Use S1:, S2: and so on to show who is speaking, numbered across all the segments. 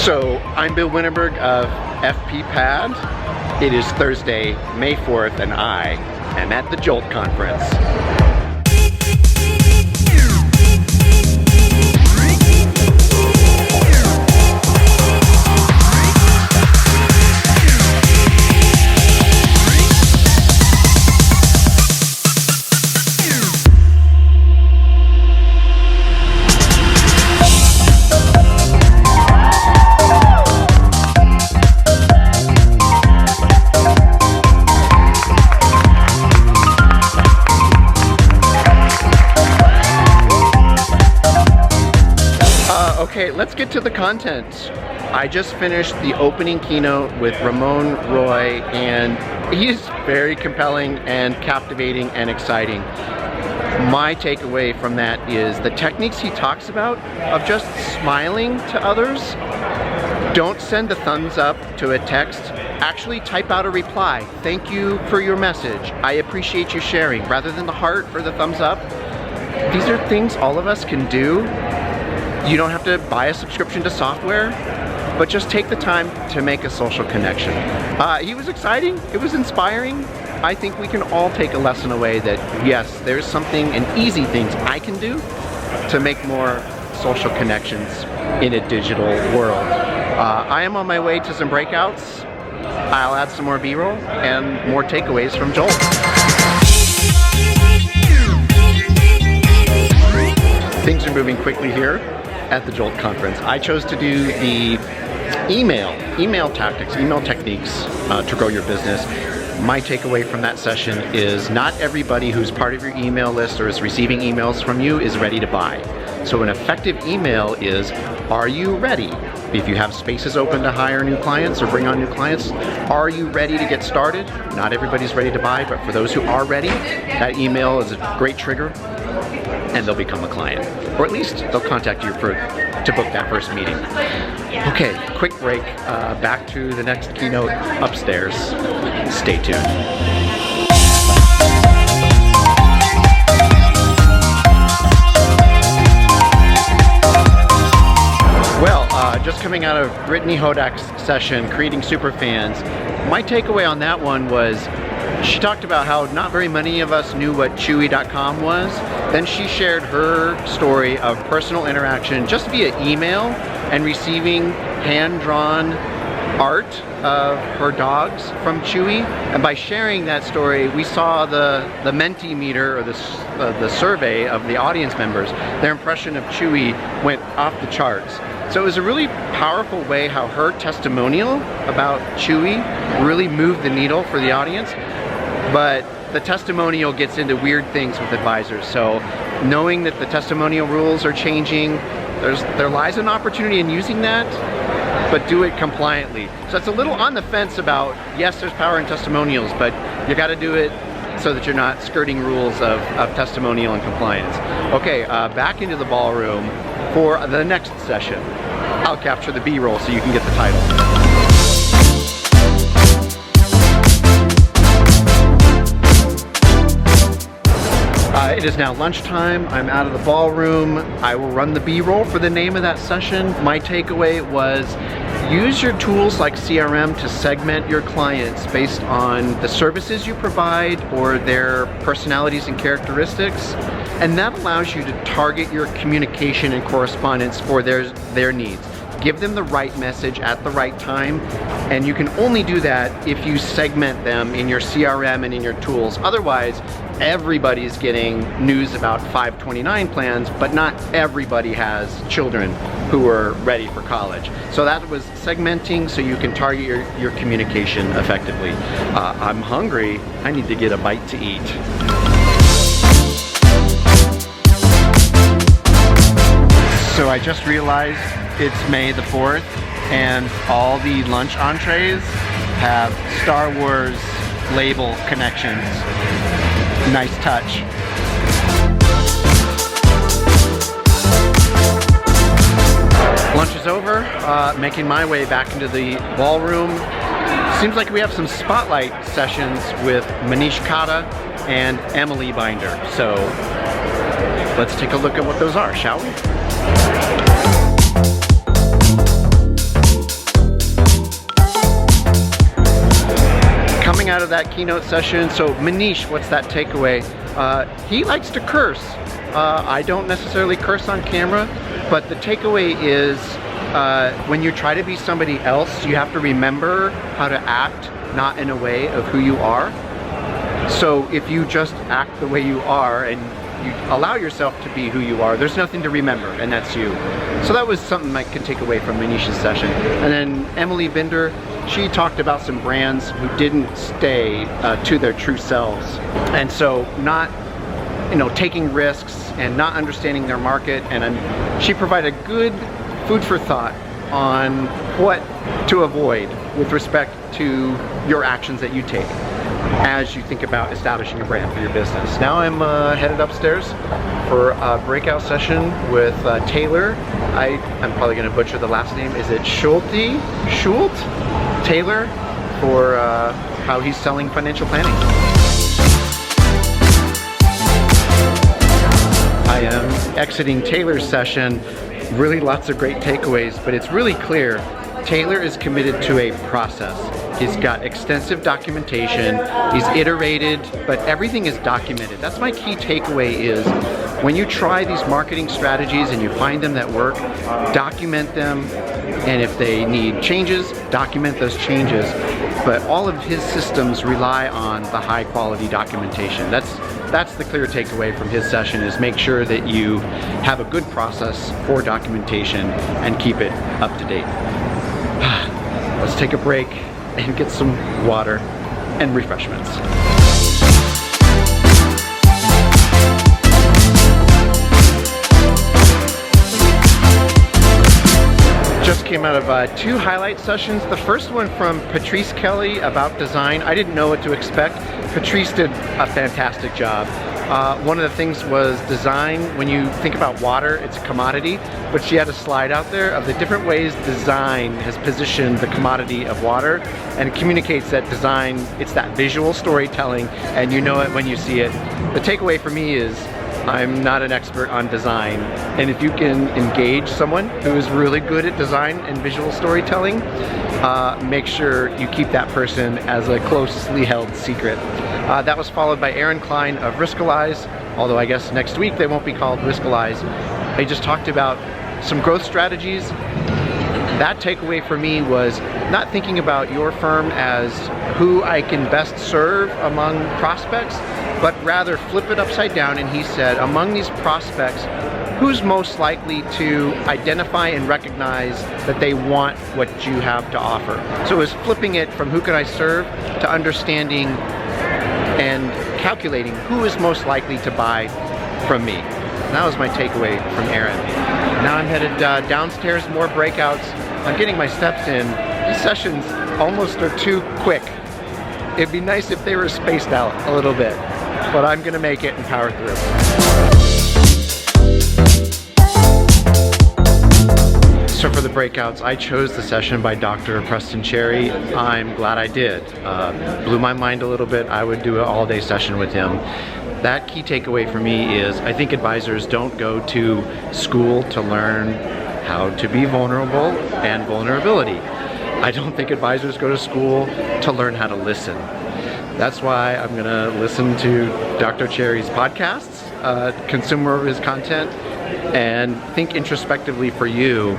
S1: So I'm Bill Winterberg of FP.pad. It is Thursday, May 4th, and I am at the Jolt conference. Okay, let's get to the content. I just finished the opening keynote with Ramon Roy, and he's very compelling and captivating and exciting. My takeaway from that is the techniques he talks about of just smiling to others. Don't send a thumbs up to a text. Actually type out a reply. Thank you for your message. I appreciate you sharing, rather than the heart or the thumbs up. These are things all of us can do. You don't have to buy a subscription to software, but just take the time to make a social connection. He was exciting, it was inspiring. I think we can all take a lesson away that yes, there's something and easy things I can do to make more social connections in a digital world. I am on my way to some breakouts. I'll add some more B-roll and more takeaways from Jolt. Things are moving quickly here at the Jolt conference. I chose to do the email tactics, email techniques to grow your business. My takeaway from that session is not everybody who's part of your email list or is receiving emails from you is ready to buy. So an effective email is, are you ready? If you have spaces open to hire new clients or bring on new clients, are you ready to get started? Not everybody's ready to buy, but for those who are ready, that email is a great trigger and they'll become a client. Or at least they'll contact you to book that first meeting. Okay, quick break. Back to the next keynote upstairs. Stay tuned. Well, just coming out of Brittany Hodak's session, Creating Superfans, my takeaway on that one was she talked about how not very many of us knew what Chewy.com was. Then she shared her story of personal interaction just via email and receiving hand-drawn art of her dogs from Chewy. And by sharing that story, we saw the Mentimeter, or the survey of the audience members. Their impression of Chewy went off the charts. So it was a really powerful way how her testimonial about Chewy really moved the needle for the audience. But the testimonial gets into weird things with advisors. So knowing that the testimonial rules are changing, there lies an opportunity in using that, but do it compliantly. So it's a little on the fence about, yes, there's power in testimonials, but you got to do it so that you're not skirting rules of testimonial and compliance. Okay, back into the ballroom for the next session. I'll capture the B-roll so you can get the title. It is now lunchtime. I'm out of the ballroom. I will run the B-roll for the name of that session. My takeaway was use your tools like CRM to segment your clients based on the services you provide or their personalities and characteristics. And that allows you to target your communication and correspondence for their needs. Give them the right message at the right time, and you can only do that if you segment them in your CRM and in your tools. Otherwise, everybody's getting news about 529 plans, but not everybody has children who are ready for college. So that was segmenting so you can target your communication effectively. I'm hungry. I need to get a bite to eat. So I just realized it's May the 4th and all the lunch entrees have Star Wars label connections. Nice touch. Lunch is over, making my way back into the ballroom. Seems like we have some spotlight sessions with Manish Kata and Emily Binder. So let's take a look at what those are, shall we? of that keynote session. So Manish, what's that takeaway? He likes to curse. I don't necessarily curse on camera, but the takeaway is when you try to be somebody else, you have to remember how to act, not in a way of who you are. So if you just act the way you are and you allow yourself to be who you are, there's nothing to remember, and that's you. So that was something I could take away from Manish's session. And then Emily Binder, she talked about some brands who didn't stay to their true selves. And so not, taking risks and not understanding their market. And she provided good food for thought on what to avoid with respect to your actions that you take as you think about establishing a brand for your business. Now I'm headed upstairs for a breakout session with Taylor. I'm probably going to butcher the last name. Is it Schult? Taylor, for how he's selling financial planning. I am exiting Taylor's session. Really lots of great takeaways, but it's really clear Taylor is committed to a process. He's got extensive documentation, he's iterated, but everything is documented. That's my key takeaway is when you try these marketing strategies and you find them that work, document them, and if they need changes, document those changes. But all of his systems rely on the high quality documentation. That's the clear takeaway from his session, is make sure that you have a good process for documentation and keep it up to date. Let's take a break and get some water and refreshments. Just came out of 2 highlight sessions. The first one from Patrice Kelly about design. I didn't know what to expect. Patrice did a fantastic job. One of the things was design. When you think about water, it's a commodity, but she had a slide out there of the different ways design has positioned the commodity of water, and it communicates that design, it's that visual storytelling, and you know it when you see it. The takeaway for me is I'm not an expert on design, and if you can engage someone who is really good at design and visual storytelling, make sure you keep that person as a closely held secret. That was followed by Aaron Klein of Riskalyze, although I guess next week they won't be called Riskalyze. They just talked about some growth strategies. That takeaway for me was not thinking about your firm as who I can best serve among prospects, but rather flip it upside down, and he said, among these prospects, who's most likely to identify and recognize that they want what you have to offer? So it was flipping it from who can I serve to understanding and calculating who is most likely to buy from me. And that was my takeaway from Aaron. Now I'm headed downstairs, more breakouts. I'm getting my steps in. These sessions almost are too quick. It'd be nice if they were spaced out a little bit, but I'm gonna make it and power through. So for the breakouts, I chose the session by Dr. Preston Cherry. I'm glad I did. Blew my mind a little bit. I would do an all-day session with him. That key takeaway for me is I think advisors don't go to school to learn how to be vulnerable and vulnerability. I don't think advisors go to school to learn how to listen. That's why I'm gonna listen to Dr. Cherry's podcasts, consume more of his content, and think introspectively for you.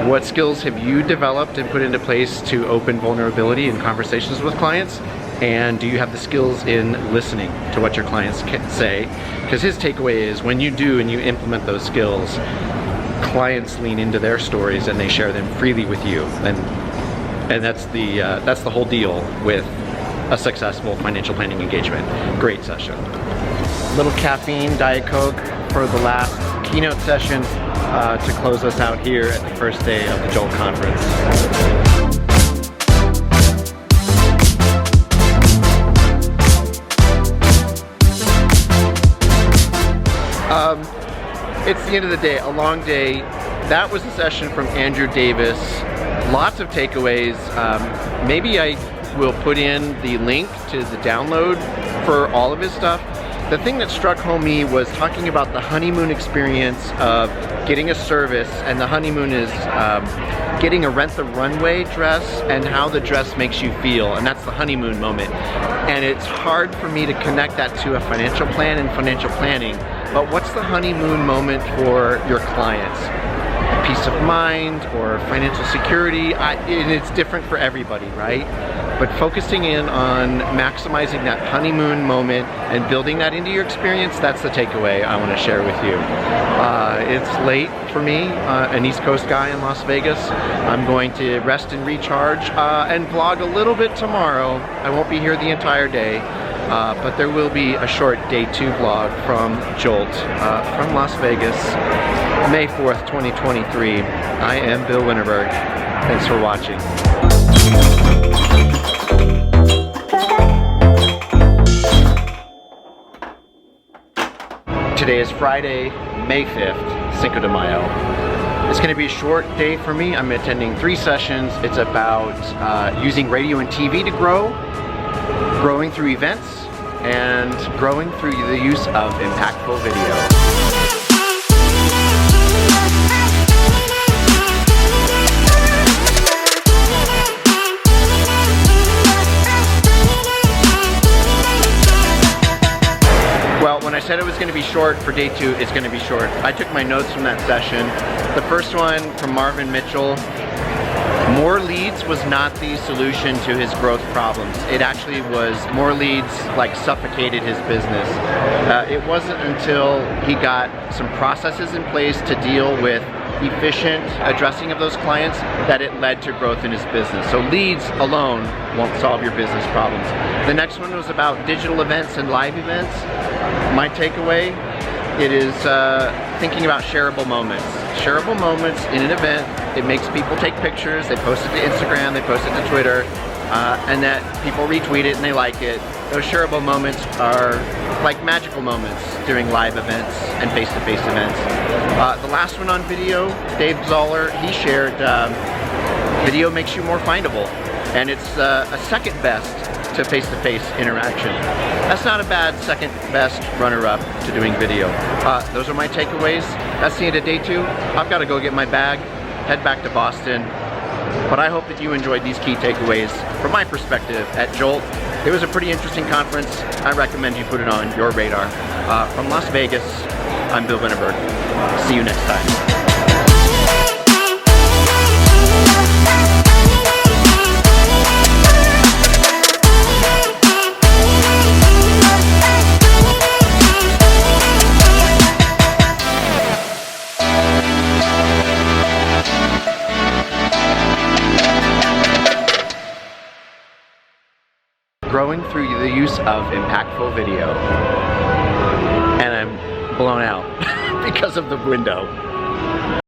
S1: What skills have you developed and put into place to open vulnerability in conversations with clients? And do you have the skills in listening to what your clients say? Because his takeaway is when you do and you implement those skills, clients lean into their stories and they share them freely with you. And that's the whole deal with a successful financial planning engagement. Great session. Little caffeine, Diet Coke for the last keynote session to close us out here at the first day of the Jolt conference. It's the end of the day, a long day. That was a session from Andrew Davis. Lots of takeaways. Maybe I will put in the link to the download for all of his stuff. the thing that struck home me was talking about the honeymoon experience of getting a service, and the honeymoon is getting a Rent the Runway dress and how the dress makes you feel, and that's the honeymoon moment. And it's hard for me to connect that to a financial plan and financial planning, but what's the honeymoon moment for your clients? Peace of mind or financial security, and it's different for everybody, right? But focusing in on maximizing that honeymoon moment and building that into your experience, that's the takeaway I want to share with you. It's late for me, an East Coast guy in Las Vegas. I'm going to rest and recharge and vlog a little bit tomorrow. I won't be here the entire day. But there will be a short day 2 vlog from Jolt from Las Vegas, May 4th, 2023. I am Bill Winterberg. Thanks for watching. Today is Friday, May 5th, Cinco de Mayo. It's going to be a short day for me. I'm attending 3 sessions. It's about using radio and TV to grow, growing through events, and growing through the use of impactful video. Well, when I said it was going to be short for day 2, it's going to be short. I took my notes from that session. The first one from Marvin Mitchell. More leads was not the solution to his growth problems. It actually was more leads like suffocated his business. It wasn't until he got some processes in place to deal with efficient addressing of those clients that it led to growth in his business. So leads alone won't solve your business problems. The next one was about digital events and live events. My takeaway, it is thinking about shareable moments. Shareable moments in an event, it makes people take pictures, they post it to Instagram, they post it to Twitter, and that people retweet it and they like it. Those shareable moments are like magical moments during live events and face-to-face events. The last one on video, Dave Zoller, he shared video makes you more findable, and it's a second best to face-to-face interaction. That's not a bad second best runner-up to doing video. Those are my takeaways. That's the end of day 2. I've got to go get my bag, head back to Boston. But I hope that you enjoyed these key takeaways from my perspective at Jolt. It was a pretty interesting conference. I recommend you put it on your radar. From Las Vegas, I'm Bill Winterberg. See you next time. Growing through the use of impactful video. And I'm blown out because of the window.